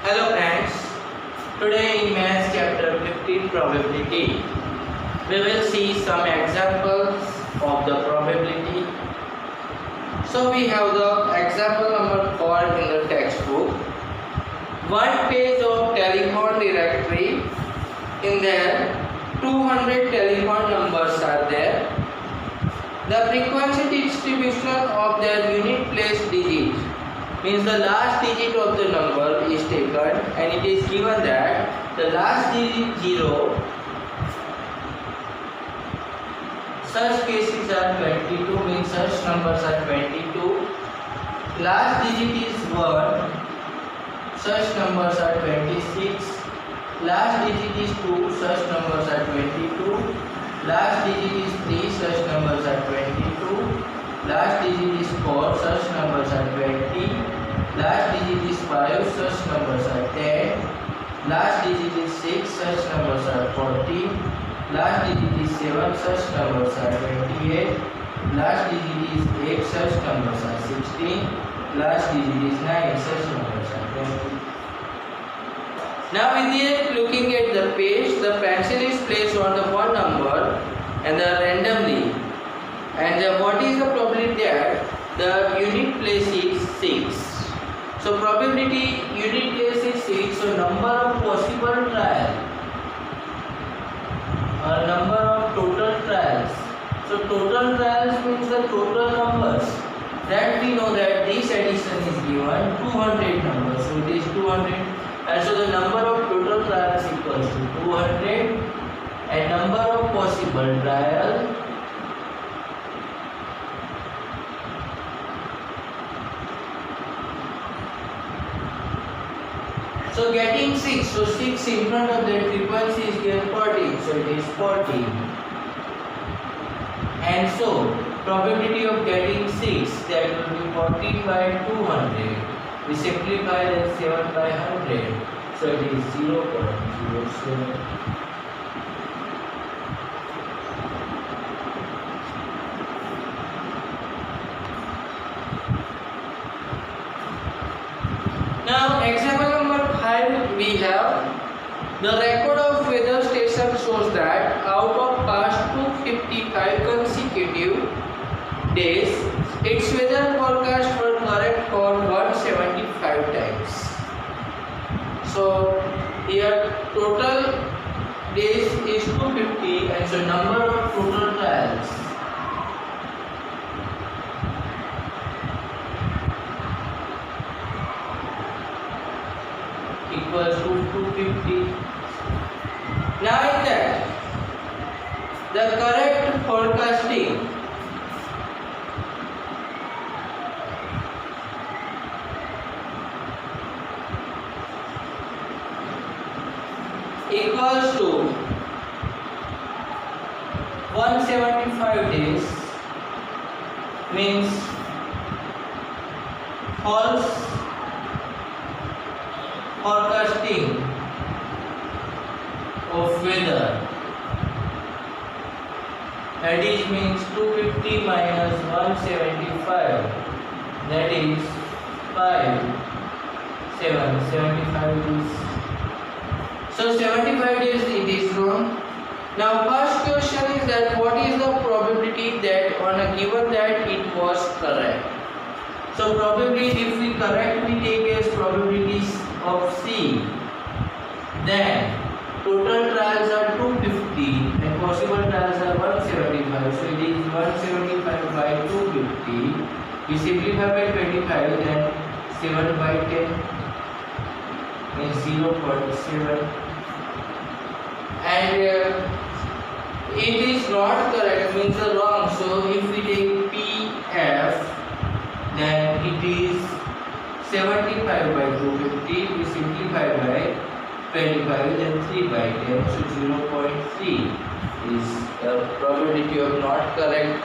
Hello friends, today in Maths chapter 15 probability, we will see some examples of the probability. So we have the example number 4 in the textbook. One page of telephone directory. In there 200 telephone numbers are there. The frequency distribution of their unit place digit means the last digit of the number is taken and it is given that the last digit 0, such cases are 22, means such numbers are 22. Last digit is 1, such numbers are 26. Last digit is 2, such numbers are 22. Last digit is 3, such numbers are 22. Last digit is 4, such numbers are 20. Last digit is 5, such numbers are 10. Last digit is 6, such numbers are 40. Last digit is 7, such numbers are 28. Last digit is 8, such numbers are 16. Last digit is 9, such numbers are 20. Now looking at the page, the pencil is placed on the one number and randomly. And what is the probability that the unit place is 6? So probability unit place is 6. So number of possible trials or number of total trials. So total trials means the total numbers. That we know that this addition is given 200 numbers. So it is 200. And so the number of total trials equals to 200 and number of possible trials so getting 6, so 6 in front of that frequency is given 14, so it is 40. And so probability of getting 6, that will be 14 by 200. We simplify that 7 by 100, so it is 0.07. Now example number 5 we have the record of weather station shows that out of past 255 consecutive days its weather forecast were correct for 175 times. So here total days is 250 and so number of total trials equals to 250. Now in that the correct forecasting equals to 175 days means false forecasting of weather, that is means 250 minus 175, that is 75 days. So 75 days it is wrong. Now first question is that what is the probability that on a given that it was correct. So probably if we correctly take as probabilities of C, then total trials are 250 and possible trials are 175. So it is 175 by 250. We simplify by 25, then 7 by 10 is 0.7. And it is not correct, means wrong. So if we take PF, then it is 75 by 250. We simplify by 25, then 3 by 10. So 0.3 is the probability of not correct.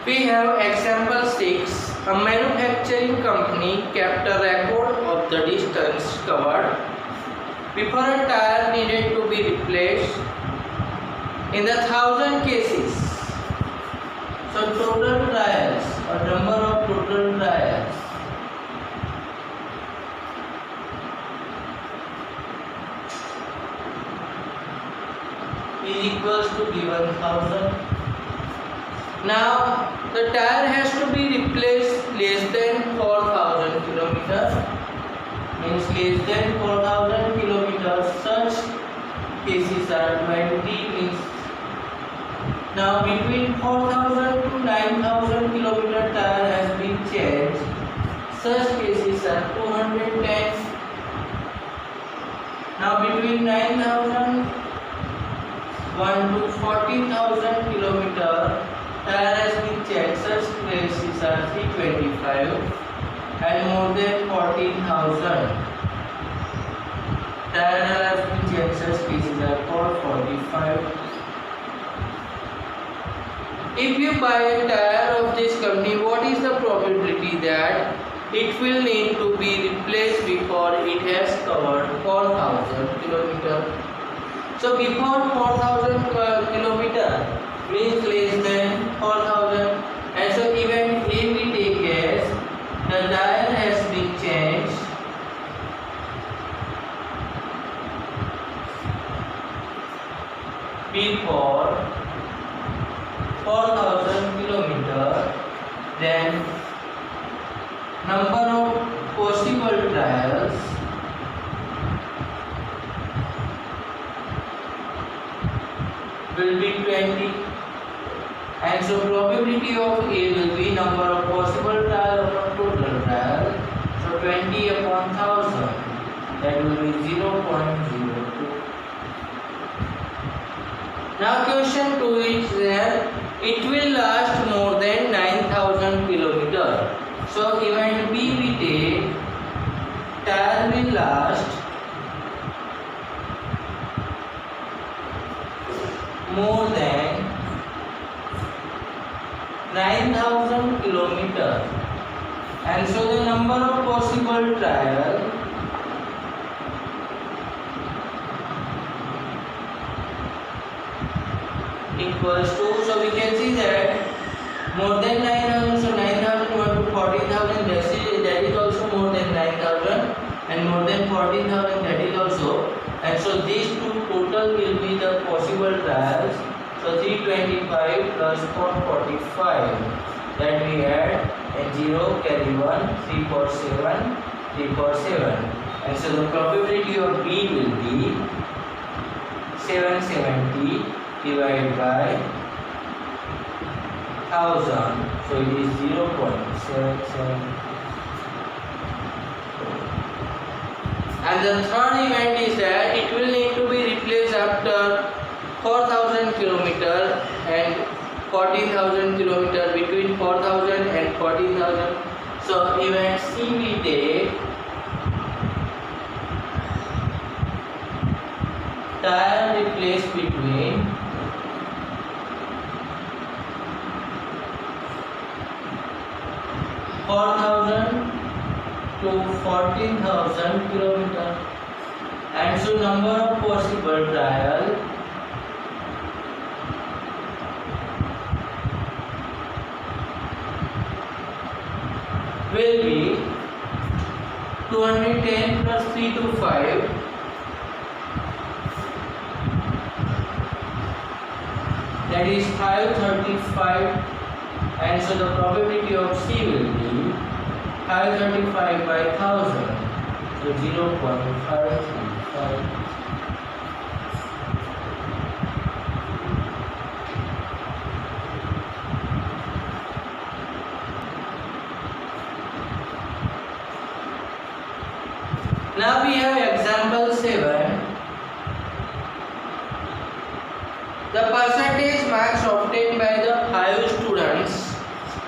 We have example 6. A manufacturing company kept a record of the distance covered before a tire needed to be replaced in the 1000 cases. So total trials or number of total trials is equals to given 1000. Now the tire has to be replaced less than 4000 kilometers, means less than 4000 kilometers. Such cases are 20, means now between 4000 to 9000 kilometer tire has been changed. Such cases are 210. Now between 9001 to 14,000 kilometer tire has been changed. Such cases are 325, and more than 14,000 tire has been changed. Such cases are 445. If you buy a tire of this company, what is the probability that it will need to be replaced before it has covered 4000 kilometer? So before 4000 kilometer means less than 4000, and so even if we take as the tire has been changed before 4000 kilometer, then number of possible trials will be 20, and so probability of A will be number of possible trial upon total trial. So 20 upon 1000, that will be 0.02. Now question 2 is that it will last more than 9000 kilometer. So event B we take, tire will last more than 9000 kilometer, and so the number of possible trial equals to, so we can see that more than 9000, so 9001 to 14,000, that is also more than 9000, and more than 14,000, that is also, and so these two total will be the possible trials. So 325 plus 445, that we add, and 0 carry 1, 3 4 7, 3 4 7, and so the probability of B will be 770 divided by 1000, so it is 0.77. And the third event is that it will need to be replaced after 4000 kilometer and 14,000 kilometer, between 4000 and 14,000. So event C we take, tire replaced between 4000 to 14,000 kilometer, and so number of possible trial will be 210 plus 3 to 5, that is 535, and so the probability of C will be 535 by 1000, so 0.535. Now we have example 7. The percentage marks obtained by the 5 students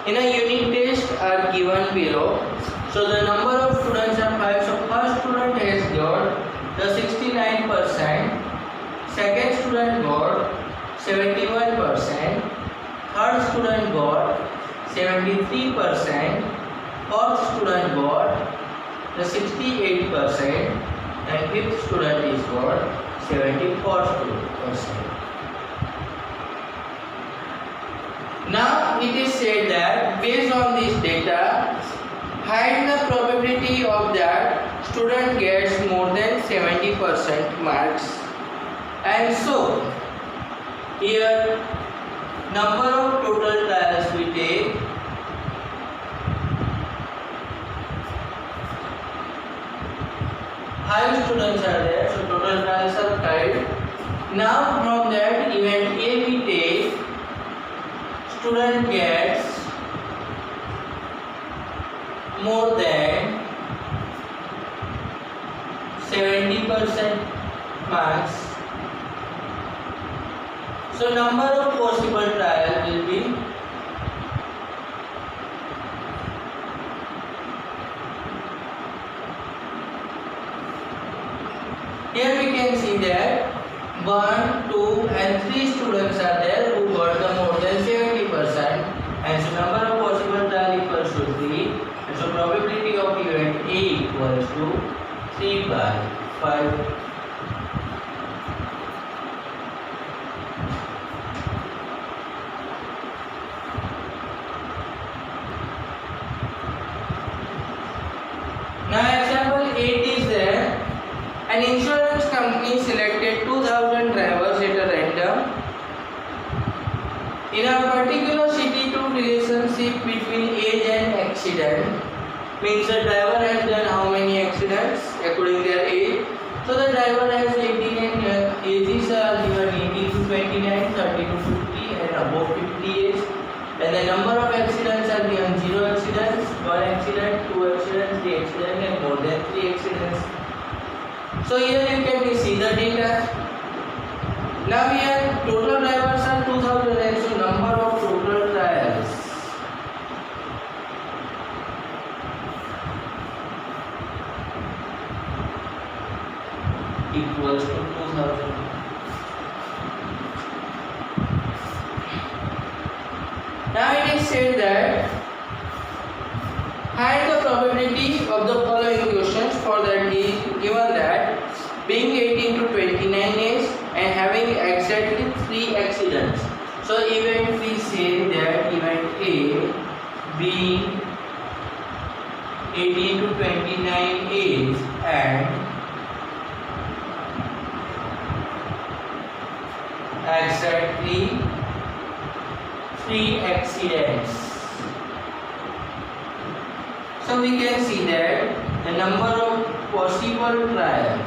in a unit test are given below. So the number of students are 5. So first student has got the 69%, second student got 71%, third student got 73%, fourth student got the 68%, and fifth student is got 74%. Now it is said that based on this data, find the probability of that student gets more than 70% marks. And so here number of total trials we take. Five students are there, so total trials are 5. Now from that event A we take student gets more than 70% marks. So number of possible trial will be here we can see that 1, 2 and 3 students are there who got the more than 70%, and so number of possible trial equals to 3, and so probability of event A equals to 3 by 5. Now example 8 is there. An insurance company selected 2000 drivers at a random in a particular city to relationship between age and accident. Means the driver has done how many accidents according to their age. So the driver has 18 and ages are given 18 to 29, 30 to 50 and above 50 years. And the number of accidents are given 0 accidents, 1 accident, 2 accidents, 3 accidents and more than 3 accidents. So here you can see the data. Now here total drivers are 2000 and so number of total trials equals to 2000. Now it is said that find the probability of the following questions for that is given that being 18 to 29 years and having exactly 3 accidents. So event we say that event A being 18 to 29 age and exactly 3 accidents. So we can see that the number of possible trials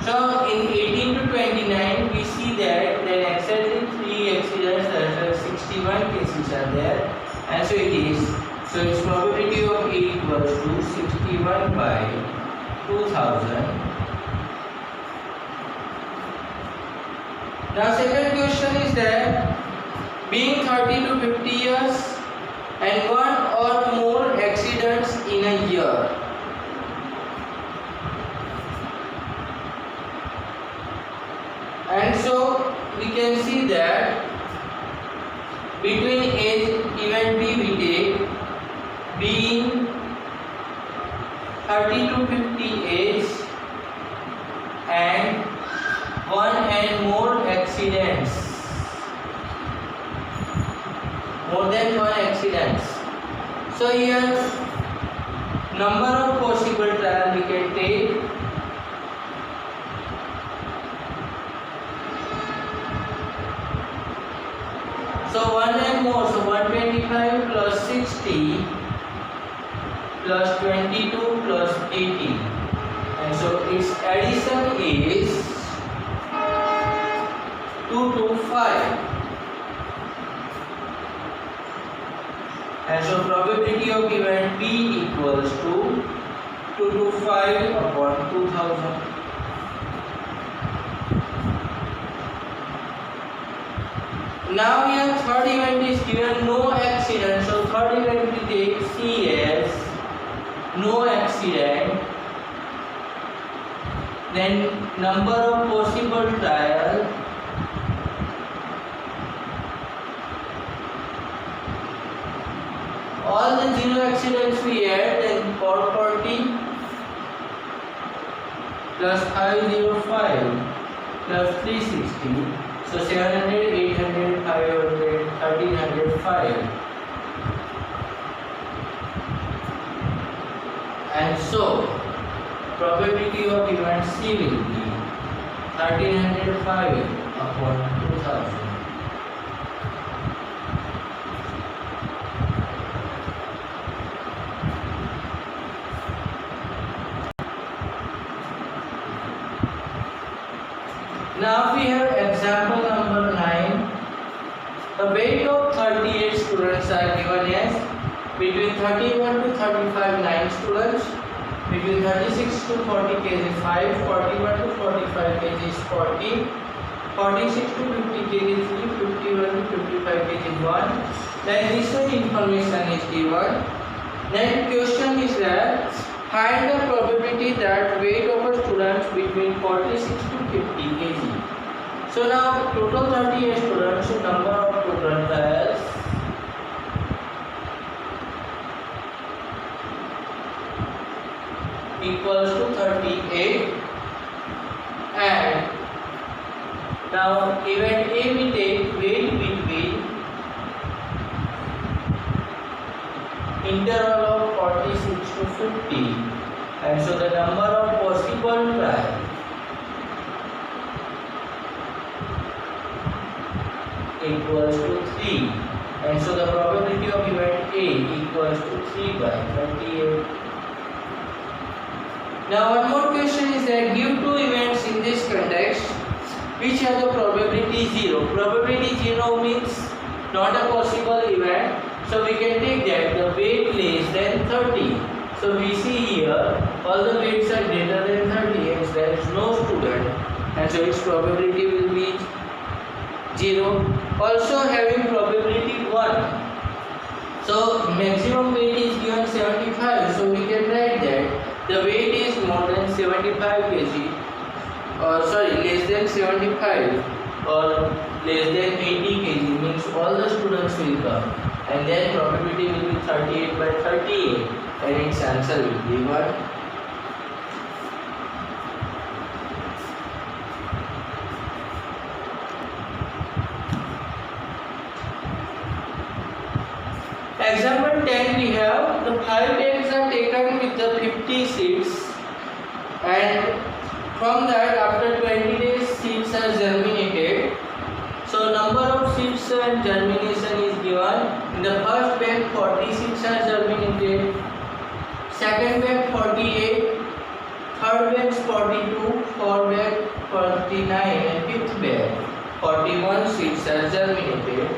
so in 18 to 29 we see that then exactly 3 accidents, that is 61 cases are there, and so it is, so its probability of A equals to 61 by 2000. Now second question is that being 30 to 50 years and 1 or more accidents in a year. And so we can see that between age event B we take being 30 to 50 age and 1 and more accidents, more than 1 accidents. So here number of possible trial we can take. So 1 and more, so 125 plus 60 plus 22 plus 18, and so its addition is 2 to 5, and so probability of event B equals to 2 to 5 upon 2000. Now here third event is given no accident, so third event we take C as no accident, then number of possible trial all the zero accidents we add, then 440 plus 505 plus 360, so 700, 800, 500, 1305, and so probability of event C will be 1305 upon 2000. Now we have example number 9. The weight of 38 students are given as between 31 to 35 9 students, between 36 to 40 kg 5, 41 to 45 kg is 40, 46 to 50 kg 3, 51 to 55 kg 1. Then this information is given. Then question is that find the probability that weight of a student between 46 to 50 kg. So now total 38 students, so number of total trials equals to 38, and now event A we take weight between interval of 46 to 50, and so the number of possible trials equals to 3, and so the probability of event A equals to 3 by 38. Now one more question is that give two events in this context which have the probability 0. Probability 0 means not a possible event, so we can take that the weight less than 30. So we see here all the weights are greater than 30, hence there is no student, and so its probability will be 0. Also having probability 1. So maximum weight is given 75, so we can write that the weight is more than 75 kg, or sorry, less than 75 or less than 80 kg, means all the students will come, and then probability will be 38 by 38, and its answer will be 1. Example 10 we have the 5 eggs are taken with the 50 seeds, and from that after 20 days seeds are germinated. So number of seeds and germination is given. In the first bag 40 seeds are germinated, second bag 48, third bag 42, fourth bag 49, and fifth bag 41 seeds are germinated.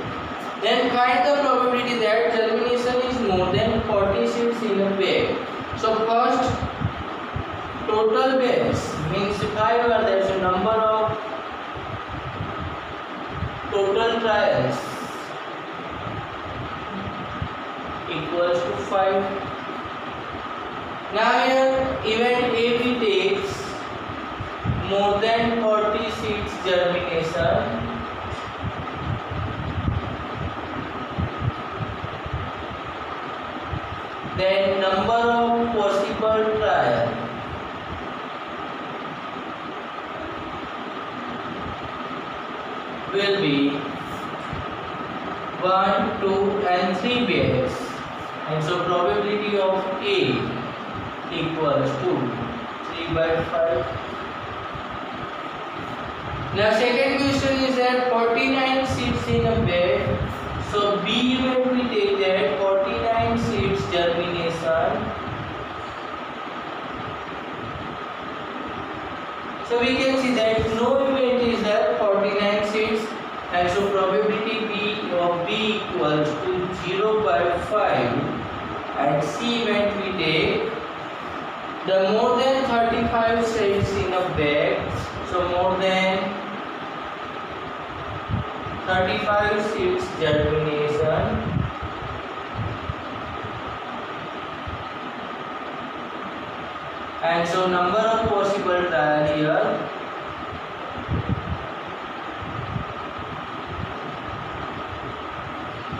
Then find the probability that germination is more than 40 seeds in a bag. So first total bags means 5 are there, so number of total trials equals to 5. Now here event A we takes more than 40 seeds germination, then number of possible trials will be 1, 2 and 3 bags, and so probability of A equals to 3 by 5. Now second question is that 49 seeds in a bag, so B event we take that 49 seeds germination. So we can see that no event is there 49 seeds, and so probability B of B equals to 0 by 5, and C event we take the more than 35 seeds in a bag, so more than 35 seeds germination, and so number of possible trial here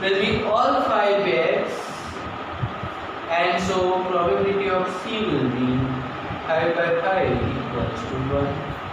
will be all 5 bags probability of C will be 5 by 5 equals to 1.